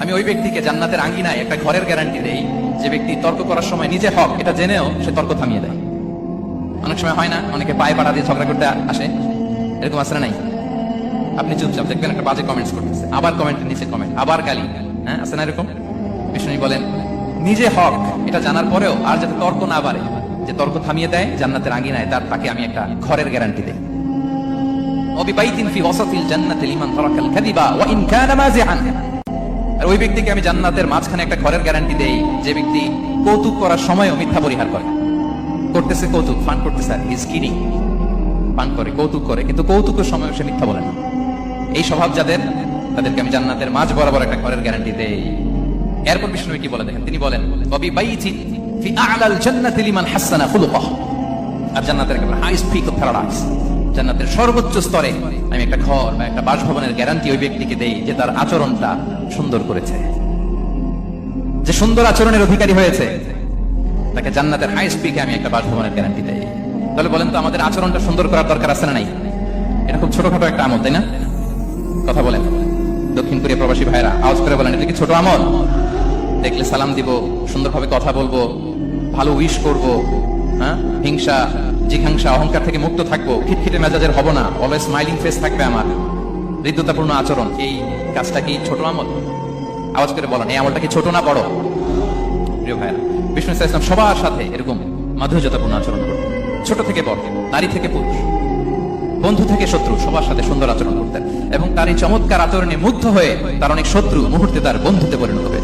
আমি ওই ব্যক্তিকে জান্নাতের আঙ্গিনায় একটা ঘরের গ্যারান্টি দেই যে ব্যক্তি তর্ক করার সময় নিজে হক এটা জেনেও সে তর্ক থামিয়ে দেয়। অনেক সময় হয় না, অনেকে পায়ে পাড়া দিয়ে ঝগড়া করতে আসে, এরকম আসলে নাই? আপনি চুপচাপ দেখবেন একটা বাজে কমেন্টস করতেছে, আবার কমেন্টের নিচে কমেন্ট, আবার গালি, হ্যাঁ আছে না এরকম? বিষ্ণু বলেন নিজে হক এটা জানার পরেও আর যাতে তর্ক না বাড়ে, যে তর্ক থামিয়ে দেয় জান্নাতের আঙ্গিনায়, তাকে আমি একটা ঘরের গ্যারান্টি দেই। আর ওই ব্যক্তিকে আমি জান্নাতের মাঝখানে একটা ঘরের গ্যারান্টি দেই যে ব্যক্তি কৌতুক করার সময়ও মিথ্যা পরিহার করে। করতেছে কৌতুক, ফান করতেছে, আর হিজ কিডিং, পান করে, কৌতুক করে, কিন্তু কৌতুকের সময় সে মিথ্যা বলে না। এই স্বভাব যাদের, তাদেরকে আমি জান্নাতের মাঝ বরাবর একটা ঘরের গ্যারান্টি দেই। এরপর বিষ্ণু কি বলে দেখেন, তিনি বলেন ওয়াবি বাইতি ফি আ'লাল জান্নাতি লিমান হাসানা খুলুকাহু, আর জান্নাতের একেবারে হাইস্ট পিক অফ প্যারাডাইস, জান্নাতের সর্বোচ্চ স্তরে আমি একটা ঘর বা একটা বাসভবনের গ্যারান্টি ওই ব্যক্তিকে দেই যে তার আচরণটা সুন্দর করেছে, যে সুন্দর আচরণের অধিকারী হয়েছে, তাকে জান্নাতের হাইস্ট পিকে আমি একটা বাসভবনের গ্যারান্টি দেই। তাহলে বলেন তো আমাদের আচরণটা সুন্দর করার দরকার আছে না নাই? এটা খুব ছোটখাটো একটা আমল, তাই না? কথা বলেন দক্ষিণ কোরিয়া প্রবাসী ভাইরা, আওয়াজ করে বলেন এটা কি ছোট আমল? দেখলে সালাম দিব, সুন্দরভাবে কথা বলবো, ভালো উইশ করব, হ্যাঁ, হিংসা জিঘাংসা অহংকার থেকে মুক্ত থাকবো, খিটখিটে মেজাজের হব না, অলওয়েজ স্মাইলিং ফেস থাকবে আমার, হৃদ্যতাপূর্ণ আচরণ। এই কাজটা কি ছোট আমল? আওয়াজ করে বলেন এই আমলটা কি ছোট না বড়? প্রিয় ভাইরা, বিষ্ণু ইসলাম সবার সাথে এরকম মাধুর্যতাপূর্ণ আচরণ করতেন, ছোট থেকে বড়, নারী থেকে পুরুষ, বন্ধু থেকে শত্রু, সবার সাথে সুন্দর আচরণ করতেন। এবং তার এই চমৎকার আচরণে মুগ্ধ হয়ে তার অনেক শত্রু মুহূর্তে তার বন্ধুতে পরিণত হয়েছে।